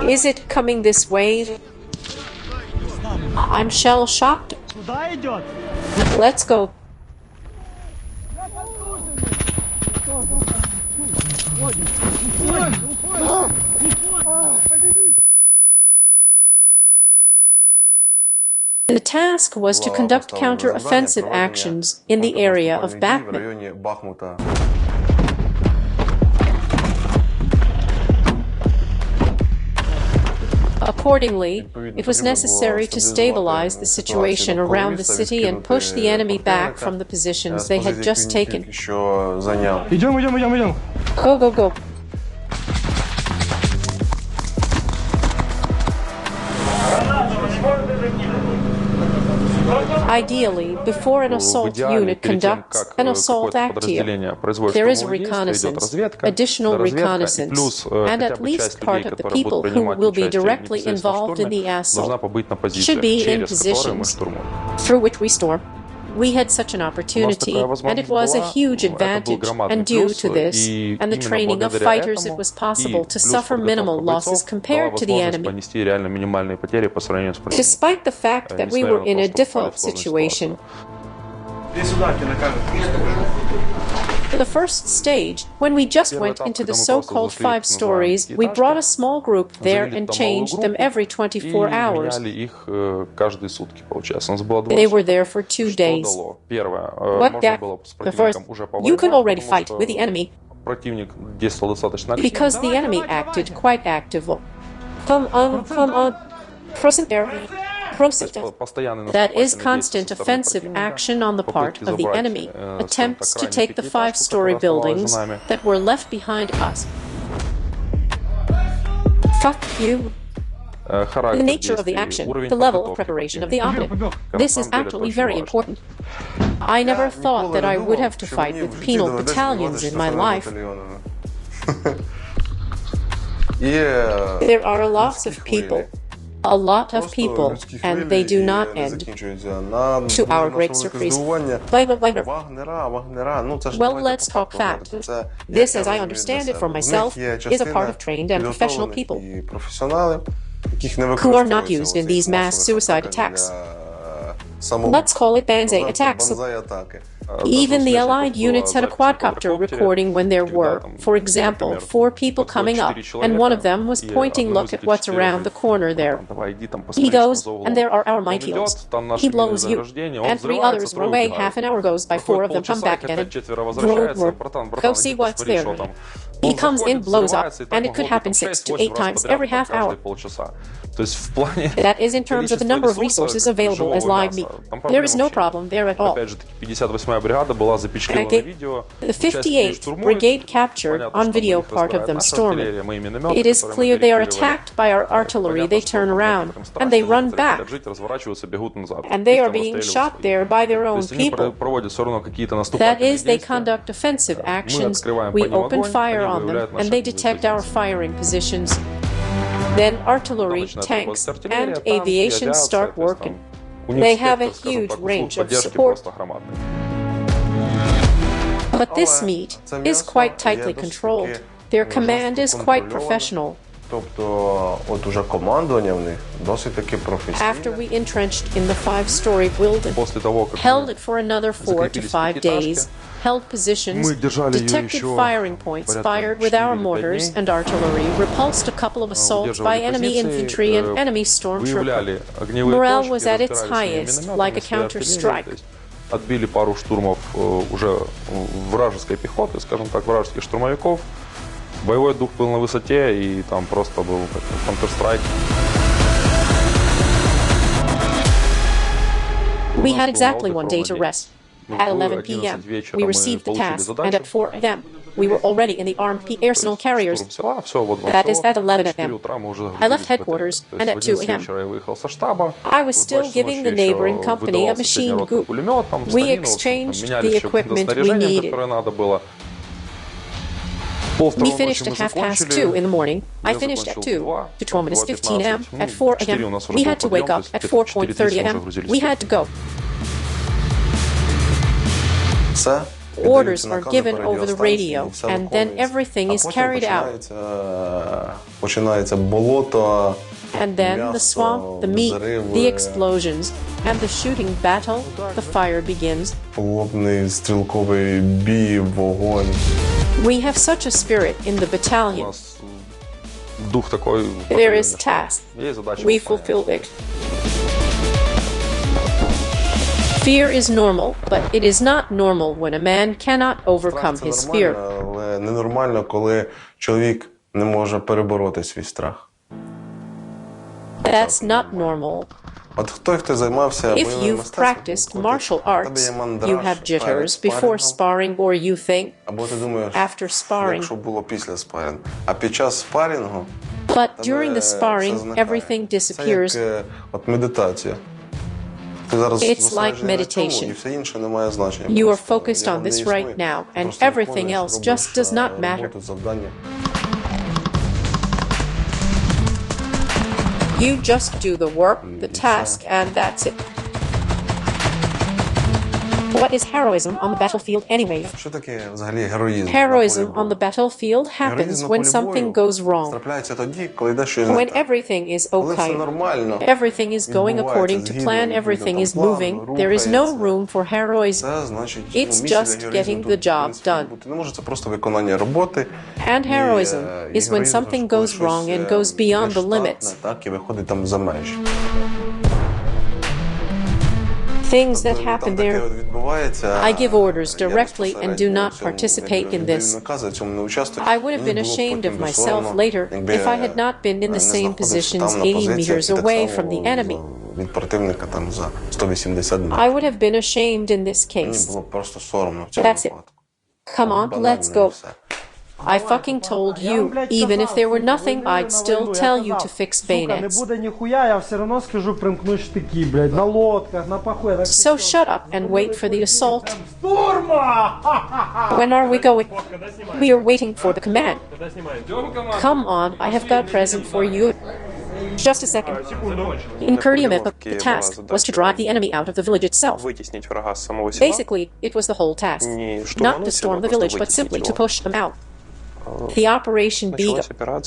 Is it coming this way? I'm shell-shocked. Let's go. The task was to conduct counter-offensive actions in the area of Bakhmut. Accordingly, it was necessary to stabilize the situation around the city and push the enemy back from the positions they had just taken. Go, go, go. Ideally, before an assault unit conducts an assault active, there is reconnaissance, additional reconnaissance, and at least part of the people who will be directly involved in the assault should be in positions through which we storm. We had such an opportunity, and it was a huge advantage, and due to this, and the training of fighters, it was possible to suffer minimal losses compared to the enemy. Despite the fact that we were in a difficult situation, the first stage, when we just went into the so-called 5 stories, we brought a small group there and changed them every 24 hours. They were there for 2 days. What that? The first, you could already fight with the enemy, because the enemy acted quite actively. Come on, Procent there. Procent. That is constant offensive action on the part of the enemy, attempts to take the 5-story buildings that were left behind us. Fuck you. The nature of the action, the level of preparation of the operative. This is actually very important. I never thought that I would have to fight with penal battalions in my life. There are lots of people. A lot of people, and they do not end. To our great surprise. Well, let's talk fact. This, as I understand it for myself, is a part of trained and professional people who are not used in these mass suicide attacks. Let's call it banzai attacks. Even the Allied units had a quadcopter recording when there were, for example, 4 people coming up, and one of them was pointing, look at what's around the corner there. He goes, and there are our mighty heels. He blows you, and 3 others run away. Half an hour goes by, 4 of them come back again. Go see what's there. He comes in, blows up, and it could happen 6 to 8 times every half hour. That is in terms of the number of resources available as live meat. There is no problem there at all. The 58th Brigade captured on video part of them storming. It is clear they are attacked by our artillery. They turn around and they run back. And they are being shot there by their own people. That is, they conduct offensive actions. We open fire on them and they detect our firing positions. Then artillery, tanks, and aviation start working. They have a huge range of support. But this meat is quite tightly controlled. Their command is quite professional. After we entrenched in the 5-story building, held it for another 4 to 5 days, held positions, detected firing points, fired with our mortars and artillery, repulsed a couple of assaults by enemy infantry and enemy stormtroopers. Morale was at its highest, like a counter-strike. Отбили пару штурмов уже вражеской пехоты, скажем так, вражеских штурмовиков. Боевой дух был на высоте, и там просто был counter-strike. We had exactly 1 day to rest. At 11 p.m., we received the task, and at 4 a.m., we were already in the armed personnel carriers. That is, at 11 a.m. I left headquarters, and at 2 a.m. I was still giving the neighboring company a machine gun. We exchanged the equipment we needed. We finished at 2:30 in the morning. I finished at 2 to 12 minutes 15 a.m. At 4 a.m., we had to wake up. At 4:30 a.m., we had to go. Orders are given over the radio, and then everything is carried out. And then the swamp, the meat, the explosions, and the shooting battle, the fire begins. We have such a spirit in the battalion. There is a task. We fulfill it. Fear is normal, but it is not normal when a man cannot overcome his fear. That's not normal. If you've practiced martial arts, you have jitters before sparring, or you think after sparring. But during the sparring, everything disappears. It's like meditation. You are focused on this right now, and everything else just does not matter. You just do the work, the task, and that's it. What is heroism on the battlefield anyway? Heroism on the battlefield happens when something goes wrong. When everything is okay. Everything is going according to plan, everything is moving. There is no room for heroism. It's just getting the job done. And heroism is when something goes wrong and goes beyond the limits. Things that happen there. I give orders directly and do not participate in this. I would have been ashamed of myself later if I had not been in the same positions 80 meters away from the enemy. I would have been ashamed in this case. That's it. Come on, let's go. I fucking told you, even if there were nothing, I'd still tell you to fix bayonets. So shut up and wait for the assault. When are we going? We are waiting for the command. Come on, I have got a present for you. Just a second. In Kurdyumivka, the task was to drive the enemy out of the village itself. Basically, it was the whole task. Not to storm the village, but simply to push them out. The operation began,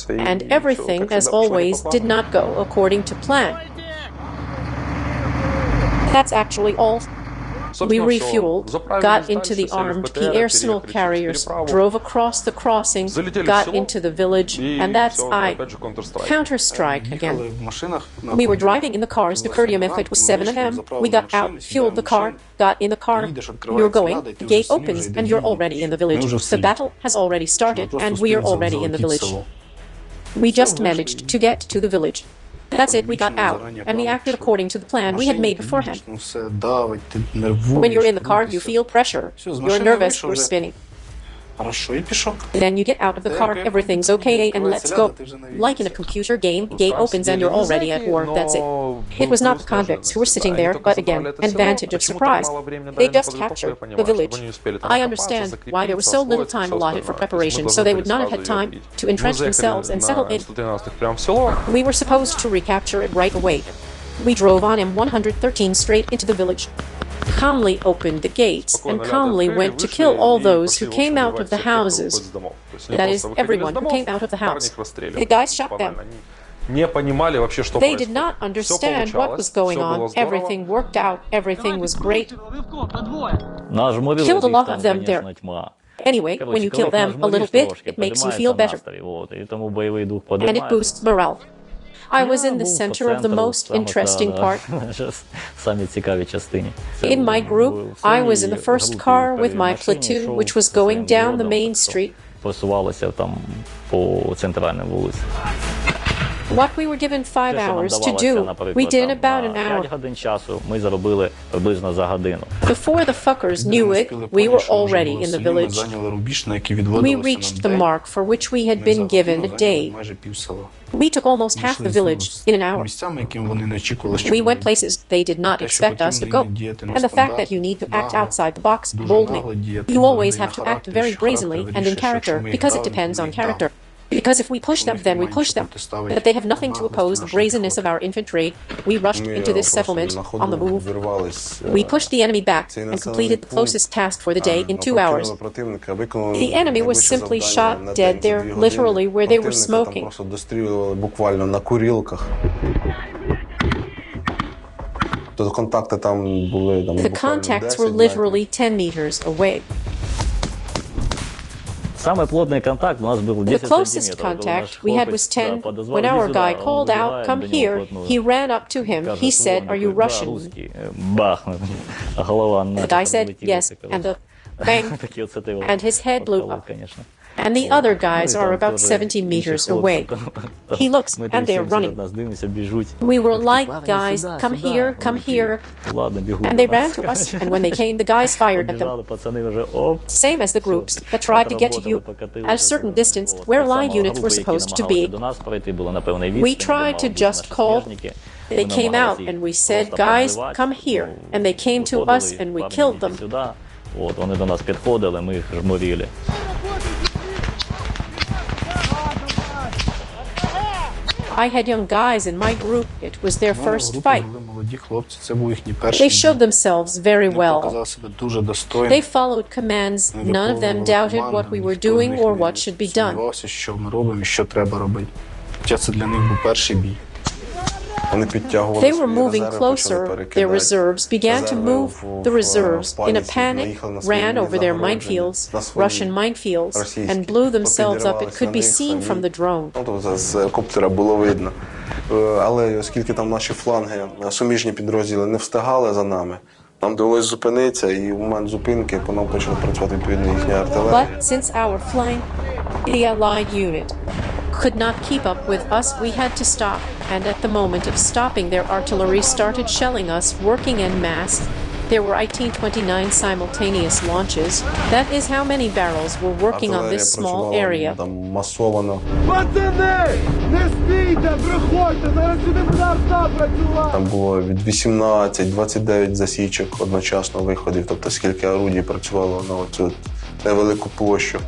and everything, as always, did not go according to plan. That's actually all. We refueled, got into the armed air-arsenal carriers, drove across the crossing, got into the village, and that's Counter-Strike again. We were driving in the cars to Kurdyumivka. It was 7 a.m. We got out, fueled the car, got in the car. You're going, the gate opens, and you're already in the village. The battle has already started, and we are already in the village. We just managed to get to the village. That's it, we got out, and we acted according to the plan we had made beforehand. When you're in the car, you feel pressure. You're nervous, you're spinning. Then you get out of the car, everything's okay, and let's go. Like in a computer game, the gate opens and you're already at war, that's it. It was not the convicts who were sitting there, but again, advantage of surprise. They just captured the village. I understand why there was so little time allotted for preparation, so they would not have had time to entrench themselves and settle in. We were supposed to recapture it right away. We drove on M113 straight into the village. Calmly opened the gates and calmly went to kill all those who came out of the houses. That is, everyone who came out of the house. The guys shot them. They did not understand what was going on. Everything worked out. Everything was great. Killed a lot of them there. Anyway, when you kill them a little bit, it makes you feel better. And it boosts morale. I was in the center of the most interesting part. In my group, I was in the first car with my platoon, which was going down the main street. What we were given 5 hours to do, we did in about an hour. Before the fuckers knew it, we were already in the village. We reached the mark for which we had been given a day. We took almost half the village in an hour. We went places they did not expect us to go. And the fact that you need to act outside the box boldly. You always have to act very brazenly and in character, because it depends on character. Because if we push them, then we push them. That they have nothing to oppose the brazenness of our infantry, we rushed into this settlement on the move. We pushed the enemy back and completed the closest task for the day in 2 hours. The enemy was simply shot dead there, literally where they were smoking. The contacts were literally 10 meters away. The closest contact we had was 10. When our guy called out, "Come here," he ran up to him. He said, "Are you Russian?" The guy said, "Yes," and the bang, and his head blew up. And the other guys are about 70 meters away. He looks, and they're running. We were like, "Guys, come here, come here." And they ran to us, and when they came, the guys fired at them. Same as the groups that tried to get to you at a certain distance where allied units were supposed to be. We tried to just call. They came out, and we said, "Guys, come here." And they came to us, and we killed them. I had young guys in my group. It was their first fight. They showed themselves very well. They followed commands. None of them doubted what we were doing or what should be done. They were moving closer. Their reserves began to move. The reserves, in a panic, ran over their minefields, Russian minefields, and blew themselves up. It could be seen from the drone. Але оскільки там наші фланги, суміжні підрозділи не встигали за нами, нам довелося зупинитися, і в момент зупинки по нам почала працювати відповідно їхня артилерія. But since our flank, the Allied unit, could not keep up with us, we had to stop. And at the moment of stopping, their artillery started shelling us, working en masse. There were 1829 simultaneous launches. That is how many barrels were working on this small area. Там було від 18-29 засічок одночасно виходів, тобто скільки орудій працювало на оцю невелику площу.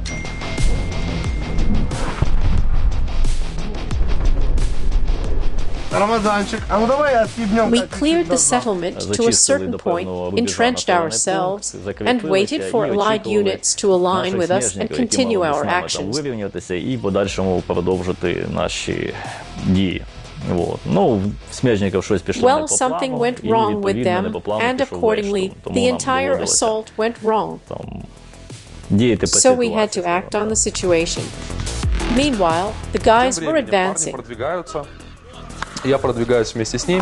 We cleared the settlement to a certain point, entrenched ourselves, and waited for Allied units to align with us and continue our actions. Well, something went wrong with them, and accordingly, the entire assault went wrong. So we had to act on the situation. Meanwhile, the guys were advancing.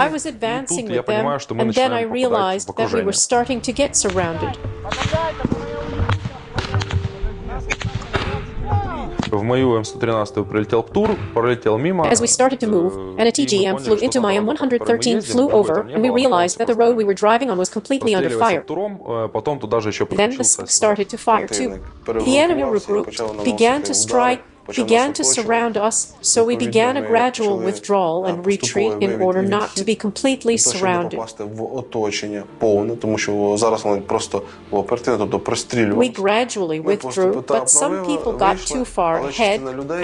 I was advancing with them, and then I realized that we were starting to get surrounded. As we started to move, and a TGM flew into my M113 flew over, and we realized that the road we were driving on was completely under fire. Then the started to fire too. The enemy regrouped, began to strike, began to surround us, so we began a gradual withdrawal and retreat in order not to be completely surrounded. We gradually withdrew, but some people got too far ahead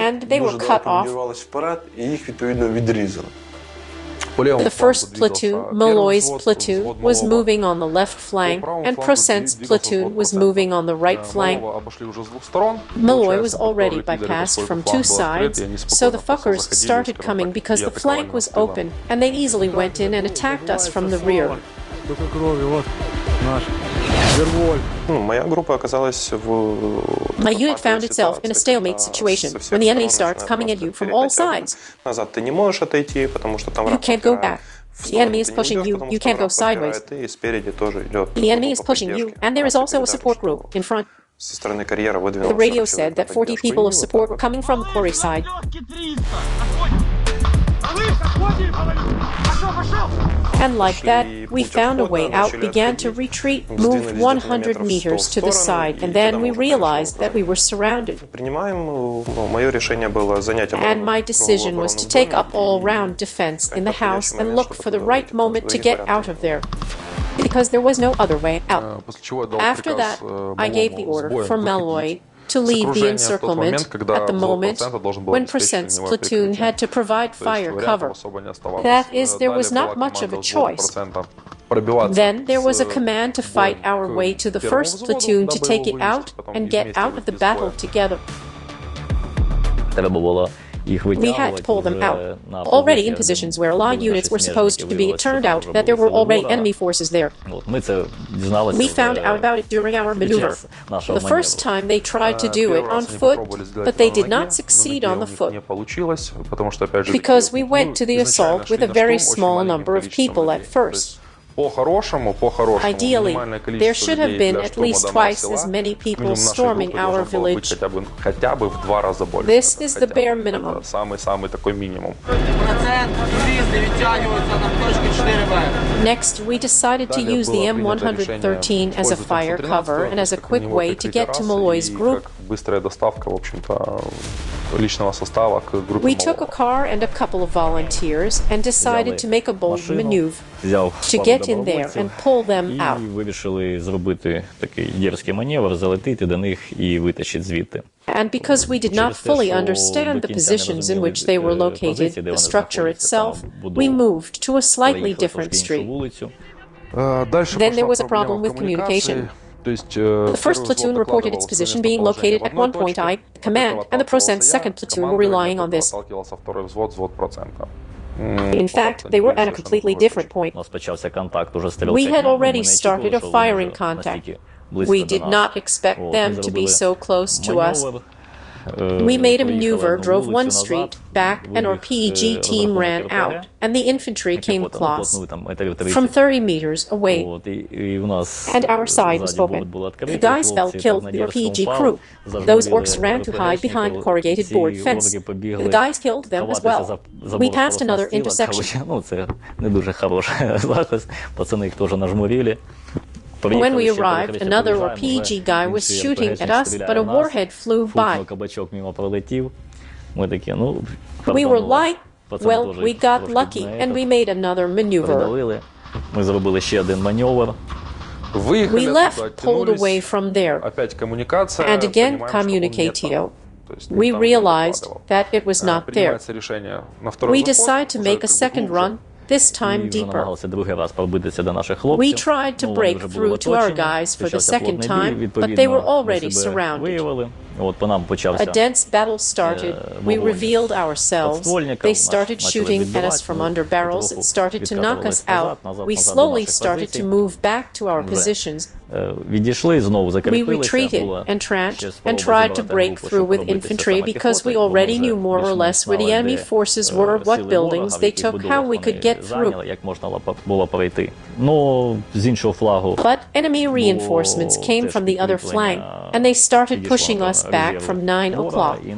and they were cut off. The first platoon, Malloy's platoon, was moving on the left flank, and Procent's platoon was moving on the right flank. Malloy was already bypassed from two sides, so the fuckers started coming because the flank was open, and they easily went in and attacked us from the rear. My unit found itself in a stalemate situation when the enemy starts coming at you from all sides. You can't go back. The enemy is pushing you, you can't go sideways. The enemy is pushing you, and there is also a support group in front. The radio said that 40 people of support were coming from the quarry side. And like that, we found a way out, began to retreat, moved 100 meters to the side, and then we realized that we were surrounded. And my decision was to take up all-round defense in the house and look for the right moment to get out of there, because there was no other way out. After that, I gave the order for Malloy to leave the encirclement at the moment when Procent's platoon had to provide fire cover. That is, there was not much of a choice. Then there was a command to fight our way to the first platoon to take it out and get out of the battle together. We had to pull them out. Already in positions where Allied units were supposed to be, it turned out that there were already enemy forces there. We found out about it during our maneuver. The first time they tried to do it on foot, but they did not succeed on the foot, because we went to the assault with a very small number of people at first. Ideally, there should have been at least twice as many people storming our village. This is the bare minimum. Next, we decided to use the M113 as a fire cover and as a quick way to get to Malloy's group. We took a car and a couple of volunteers and decided to make a bold maneuver to get in there and pull them out. And because we did not fully understand the positions in which they were located, the structure itself, we moved to a slightly different street. Then there was a problem with communication. The first platoon reported its position being located at one point. The command and the Procent's second platoon were relying on this. In fact, they were at a completely different point. We had already started a firing contact. We did not expect them to be so close to us. We made a maneuver, drove one street back, and our PEG team ran out, and the infantry came close, from 30 meters away, and our side was open. The guys fell killed the PEG crew. Those orcs ran to hide behind corrugated board fence. The guys killed them as well. We passed another intersection. When we arrived, another RPG guy was shooting at us, but a warhead flew by. We were light. Well, we got lucky, and we made another maneuver. We left, pulled away from there, and again communicated. We realized that it was not there. We decided to make a second run, this time deeper. We tried to break through to our guys for the second time, but they were already surrounded. A dense battle started. We revealed ourselves. They started shooting at us from under barrels. It started to knock us out. We slowly started to move back to our positions. We retreated, entrenched, and tried to break through with infantry because we already knew more or less where the enemy forces were, what buildings they took, how we could get through. But enemy reinforcements came from the other flank, and they started pushing us back from 9 o'clock. We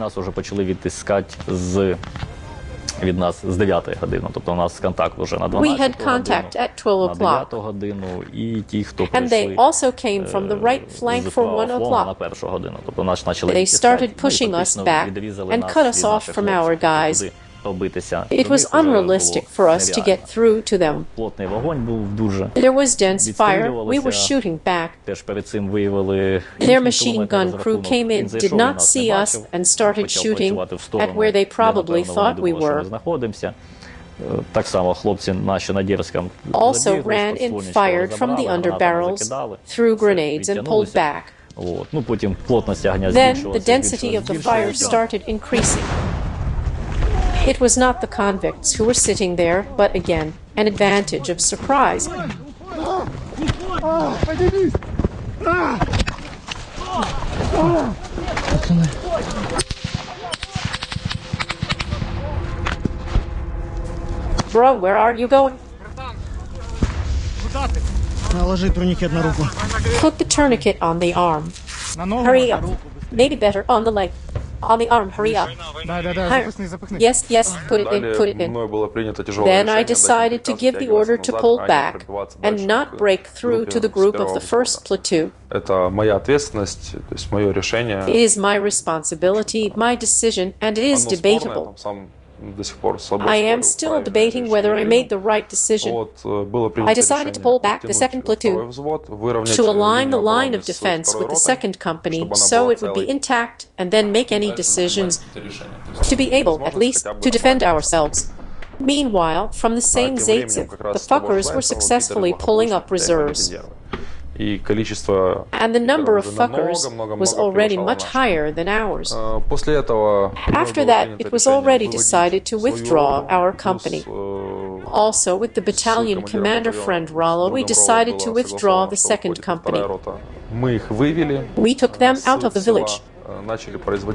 had contact at 12 o'clock, and they also came from the right flank for 1 o'clock. They started pushing us back and cut us off from our guys. It was unrealistic for us to get through to them. There was dense fire. We were shooting back. Their machine gun crew came in, did not see us, and started shooting at where they probably thought we were. Also ran and fired from the underbarrels, threw grenades, and pulled back. Then the density of the fire started increasing. It was not the convicts who were sitting there, but again, an advantage of surprise. Bro, where are you going? Put the tourniquet on the arm. Hurry up. Maybe better on the leg. On the arm, hurry up. Yes, yes, put it in, put it in. Then I decided to give the order to pull back and not break through to the group of the first platoon. It is my responsibility, my decision, and it is debatable. I am still debating whether I made the right decision. I decided to pull back the second platoon to align the line of defense with the second company so it would be intact and then make any decisions to be able, at least, to defend ourselves. Meanwhile, from the same Zaitsev, the fuckers were successfully pulling up reserves. And the number of fuckers was already much higher than ours. After that, it was already decided to withdraw our company. Also, with the battalion commander friend Rollo, we decided to withdraw the second company. We took them out of the village.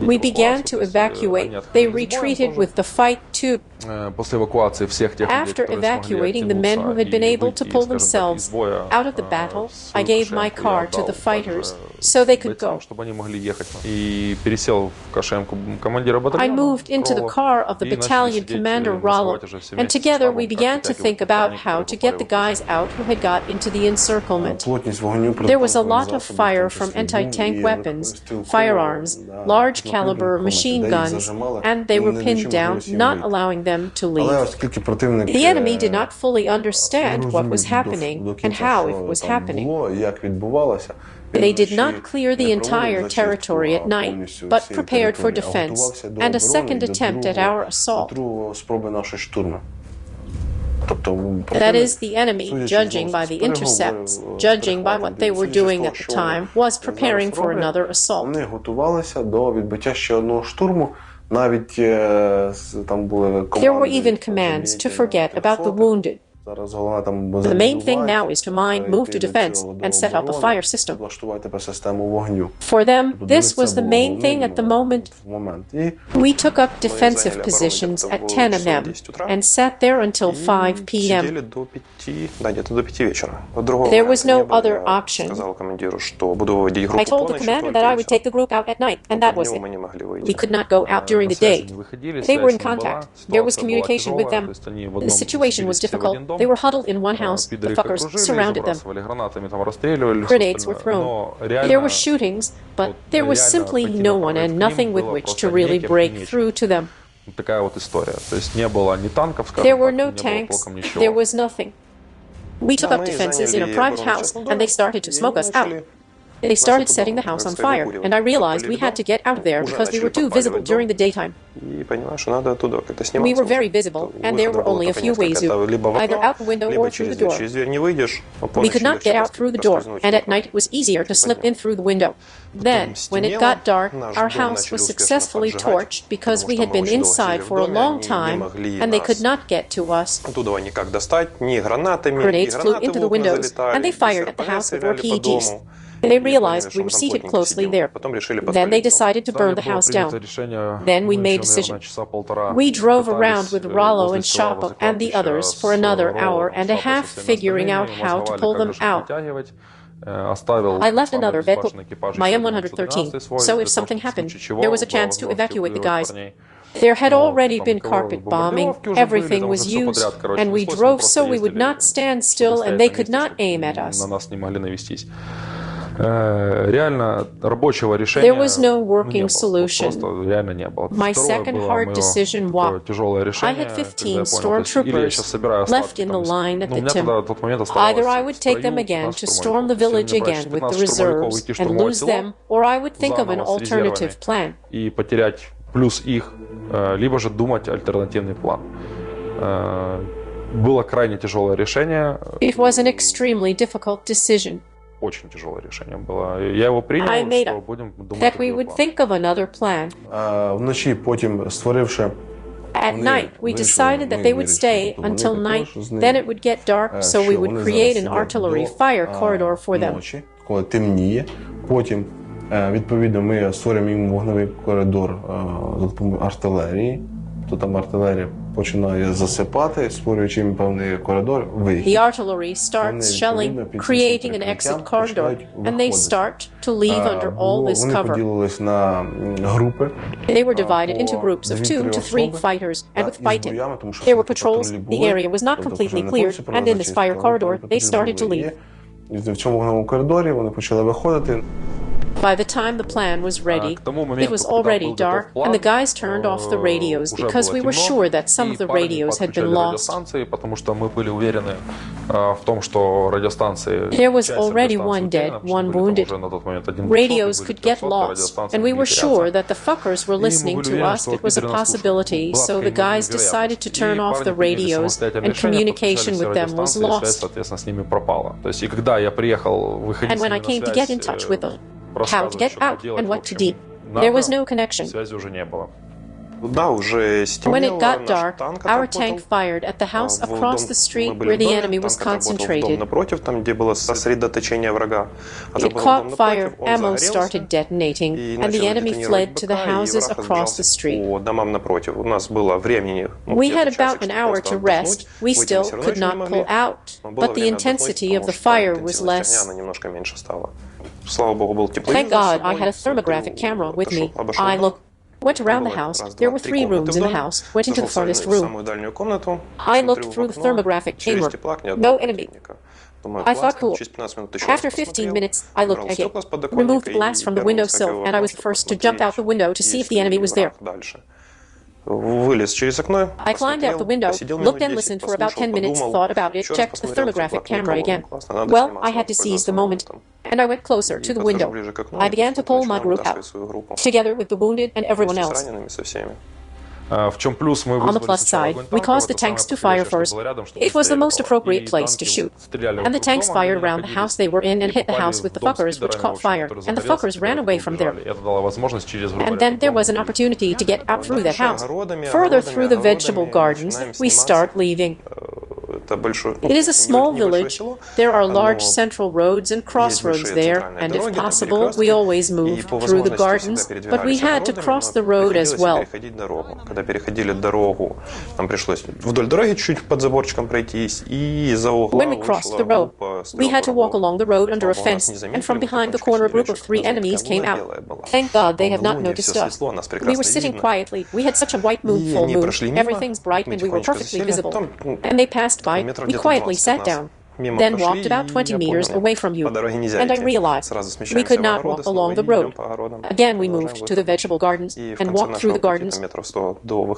We began to evacuate. They retreated with the fight too. After evacuating the men who had been able to pull themselves out of the battle, I gave my car to the fighters so they could go. I moved into the car of the battalion commander Rollo, and together we began to think about how to get the guys out who had got into the encirclement. There was a lot of fire from anti-tank weapons, firearms, large caliber machine guns, and they were pinned down, not allowing them to leave. The enemy did not fully understand what was happening and how it was happening. They did not clear the entire territory at night, but prepared for defense and a second attempt at our assault. That is, the enemy, judging by the intercepts, judging by what they were doing at the time, was preparing for another assault. There were even commands to forget about the wounded. The main thing now is to mine, move to defense, and set up a fire system. For them, this was the main thing at the moment. We took up defensive positions at 10 a.m. and sat there until 5 p.m. There was no other option. I told the commander that I would take the group out at night, and that was it. We could not go out during the day. They were in contact. There was communication with them. The situation was difficult. They were huddled in one house. The fuckers surrounded them. Grenades were thrown. There were shootings, but there was simply no one and nothing with which to really break through to them. There were no tanks. There was nothing. We took up defenses in a private house, and they started to smoke us out. They started setting the house on fire, and I realized we had to get out of there because we were too visible during the daytime. We were very visible, and there were only a few ways to, either out the window or through the door. We could not get out through the door, and at night it was easier to slip in through the window. Then, when it got dark, our house was successfully torched because we had been inside for a long time, and they could not get to us. Grenades flew into the windows, and they fired at the house with RPGs. They realized we were seated closely there. Then they decided to burn the house down. Then we made a decision. We drove around with Rollo and Shapa and the others for another hour and a half figuring out how to pull them out. I left another vehicle, my M113, so if something happened, there was a chance to evacuate the guys. There had already been carpet bombing, everything was used, and we drove so we would not stand still and they could not aim at us. There was no working solution. My second hard decision was, I had 15 stormtroopers left in the line at the temple. Either I would take them again to storm the village again with the reserves and lose them, or I would think of an alternative plan. It was an extremely difficult decision. I made up that we would think of another plan. At night, we decided that they would stay until night, then it would get dark, so we would create an artillery fire corridor for them. Відповідно, ми створюємо їм вогневий коридор за допомогою артилерії. То там артилерія починає засипати, створюючи їм певний коридор, вихід. The artillery starts shelling, creating an exit corridor, and they start to leave under all this cover. Вони поділились на групи. They were divided into groups of 2 to 3 fighters, and with fighting. There were patrols, the area was not completely cleared, and in this fire corridor, they started to leave. В цьому вогневому коридорі вони почали виходити. By the time the plan was ready, it was already dark, and the guys turned off the radios because we were sure that some of the radios had been lost. There was already one dead, one wounded. Radios could get lost, and we were sure that the fuckers were listening to us. It was a possibility, so the guys decided to turn off the radios, and communication with them was lost. And when I came to get in touch with them, how to get out and what to do, there was no connection. When it got dark, our tank fired at the house across the street where the enemy was concentrated. It caught fire, ammo started detonating, and the enemy fled to the houses across the street. We had about an hour to rest. We still could not pull out, but the intensity of the fire was less. Thank God I had a thermographic camera with me. I went around the house. There were 3 rooms in the house. Went into the farthest room. I looked through the thermographic camera. No enemy. I thought cool. After 15 minutes, I looked again, removed the glass from the windowsill, and I was the first to jump out the window to see if the enemy was there. I climbed out the window, looked and listened for about 10 minutes, thought about it, checked the thermographic camera again. Well, I had to seize the moment, and I went closer to the window. I began to pull my group out, together with the wounded and everyone else. On the plus side, we caused the tanks to fire first. It was the most appropriate place to shoot. And the tanks fired around the house they were in and hit the house with the fuckers, which caught fire. And the fuckers ran away from there. And then there was an opportunity to get out through that house. Further through the vegetable gardens, we start leaving. It is a small village. There are large central roads and crossroads there, and if possible, we always moved through the gardens, but we had to cross the road as well. When we crossed the road, we had to walk along the road under a fence, and from behind the corner a group of 3 enemies came out. Thank God they have not noticed us. We were sitting quietly. We had such a white moon, full moon. Everything's bright and we were perfectly visible. And they passed by. We quietly sat down, then walked about 20 meters away from you, and I realized we could not walk along the road. Again we moved to the vegetable gardens and walked through the gardens.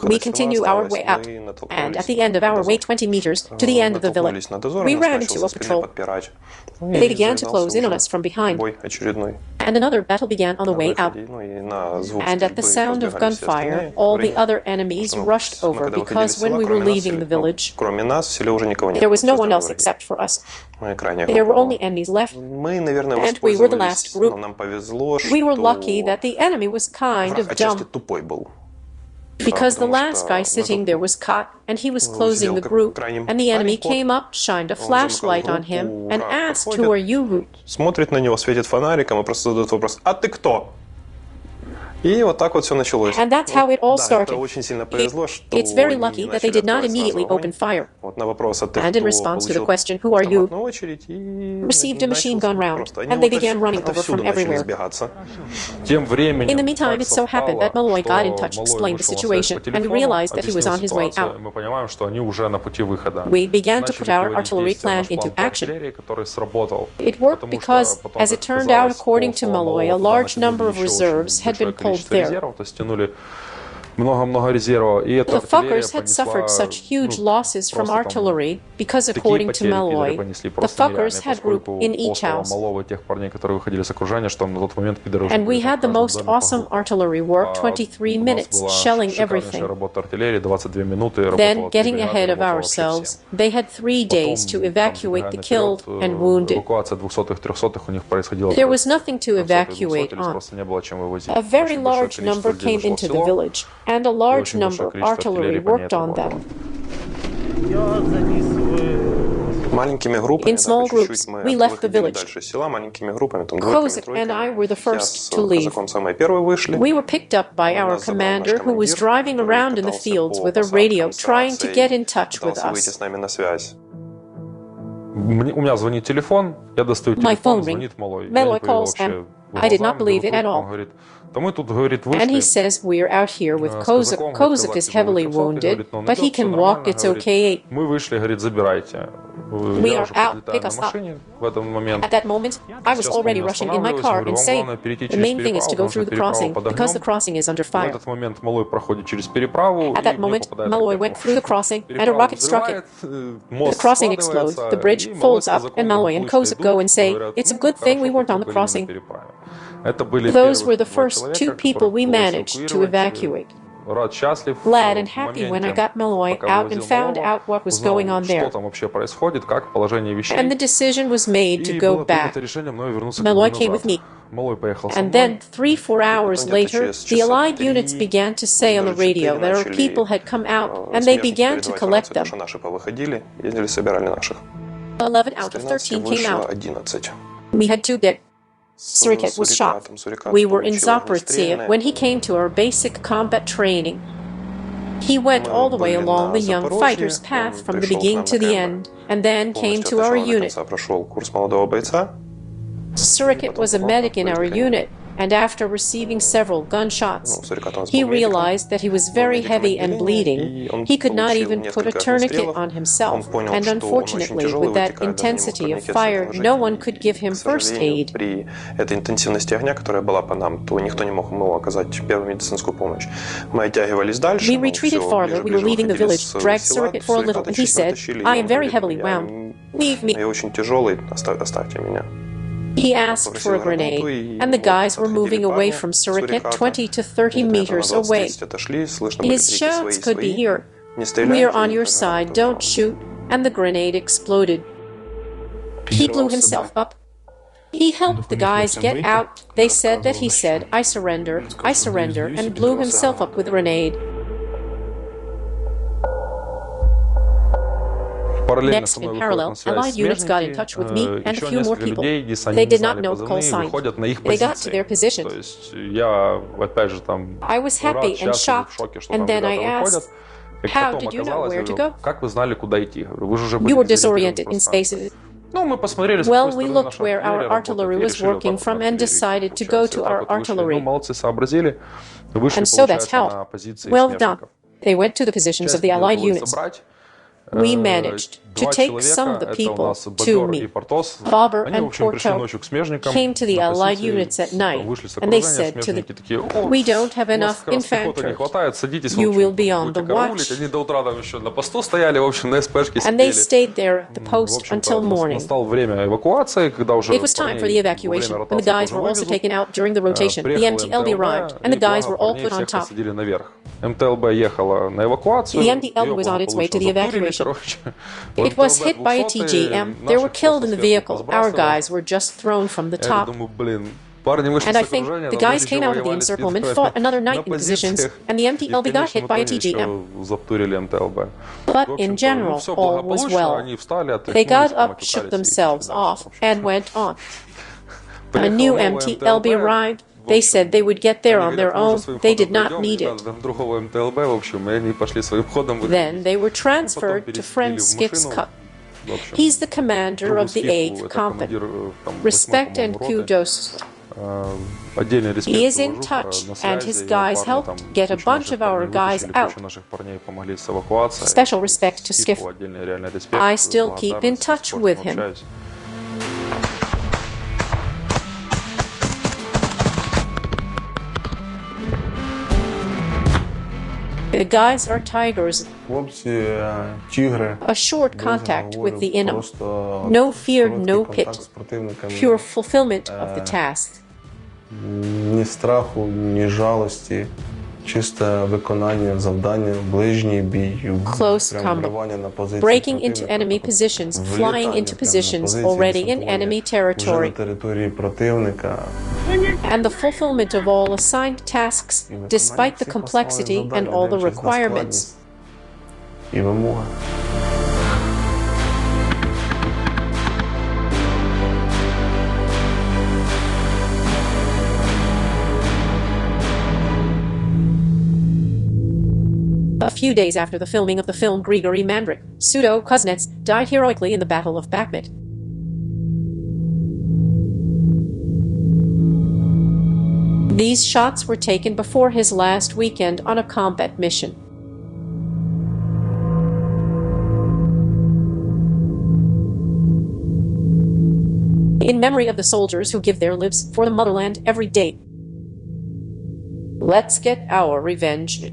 We continue our way out, and at the end of our way 20 meters to the end of the village, we ran into a patrol. They began to close in on us from behind, and another battle began on the way out. And at the sound of gunfire, all the other enemies rushed over, because when we were leaving the village, there was no one else except for us. There were only enemies left, and we were the last group. We were lucky that the enemy was kind of dumb, because the last guy sitting there was caught, and he was closing the group, and the enemy came up, shined a flashlight on him, and asked, "Who are you?" And that's how it all started. It's very lucky that they did not immediately open fire. And in response to the question, "Who are you?" received a machine gun round, and they began running over from everywhere. In the meantime, it so happened that Malloy got in touch, explained the situation, and we realized that he was on his way out. We began to put our artillery plan into action. It worked because, as it turned out, according to Malloy, a large number of reserves had been pulled there. The fuckers had suffered such huge losses from artillery because, according to Malloy, the fuckers had group in each house. And we had the most awesome artillery work, 23 minutes, shelling everything. Then, getting ahead of ourselves, they had 3 days to evacuate the killed and wounded. There was nothing to evacuate on. A very large number came into the village, and a large number of artillery worked on them. In small groups, we left the village. Kozak and I were the first to leave. We were picked up by our commander, who was driving around in the fields with a radio, trying to get in touch with us. My phone rings. Malloy calls, and I did not believe it at all. And he says, we're out here with Kozak. Kozak is heavily wounded, but he can walk, it's okay. We are out, pick us up. At that moment, I was already rushing in my car and saying, the main thing is to go through the crossing, because the crossing is under fire. At that moment, Malloy went through the crossing, and a rocket struck it. The crossing explodes, the bridge folds up, and Malloy and Kozak go and say, it's a good thing we weren't on the crossing. Those were the first two people we managed to evacuate. Glad and happy when I got Malloy out and found out what was going on there. And the decision was made to go back. Malloy came with me. And then, 3-4 hours later, the Allied units began to say on the radio that our people had come out, and they began to collect them. 11 out of 13 came out. We had 2 dead. Suriket was shot. We were in Zaporizhzhia when he came to our basic combat training. He went all the way along the young fighter's path from the beginning to the end, and then came to our unit. Suriket was a medic in our unit, and after receiving several gunshots, he realized that he was very heavy and bleeding. He could not even put a tourniquet on himself, and unfortunately, with that intensity of fire, no one could give him first aid. We retreated farther, we were leaving the village, dragged Suriket for a little, and he said, I am very heavily wound. Leave me. He asked for a grenade, and the guys were moving away from Suriket 20 to 30 meters away. His shouts could be heard, we are on your side, don't shoot, and the grenade exploded. He blew himself up. He helped the guys get out. They said that he said, I surrender, and blew himself up with a grenade. Next, in parallel, Allied units got in touch with me and a few more people. They did not know the call sign. They got to their positions. I was happy and shocked, and then I asked, how did you know where to go? You were disoriented in space. Well, we looked where our artillery was working from and decided to go to our artillery. And so that's how. Well done. They went to the positions of the Allied units. We managed to take some of the people to me. Bobber and Porto came to the Allied units at night, and they said to them, we don't have enough infantry. You will be on the watch. And they stayed there at the post until morning. It was time for the evacuation, and the guys were also taken out during the rotation. The MTLB arrived, and the guys were all put on top. The MTLB was on its way to the evacuation. It was hit by a TGM. They were killed in the vehicle. Our guys were just thrown from the top. And I think the guys came out of the encirclement, fought another night in positions, and the MTLB got hit by a TGM. But in general, all was well. They got up, shook themselves off, and went on. A new MTLB arrived. They said they would get there on their own. They did not need it. Then they were transferred to friend Skip's Cup. He's the commander of the 8th Company. Respect and kudos. He is in touch, and his guys helped get a bunch of our guys out. Special respect to Skip. I still keep in touch with him. The guys are tigers. A short contact with the enemy. No fear, no pit. Pure fulfillment of the task. Ні страху, ні жалості. Чисте виконання завдання, ближній бій, close combat, breaking into enemy positions, flying into positions already in enemy territory, and the fulfillment of all assigned tasks despite the complexity and all the requirements. І вимога. A few days after the filming of the film Grigory Mandrik, pseudo Kuznets died heroically in the Battle of Bakhmut. These shots were taken before his last weekend on a combat mission. In memory of the soldiers who give their lives for the motherland every day. Let's get our revenge.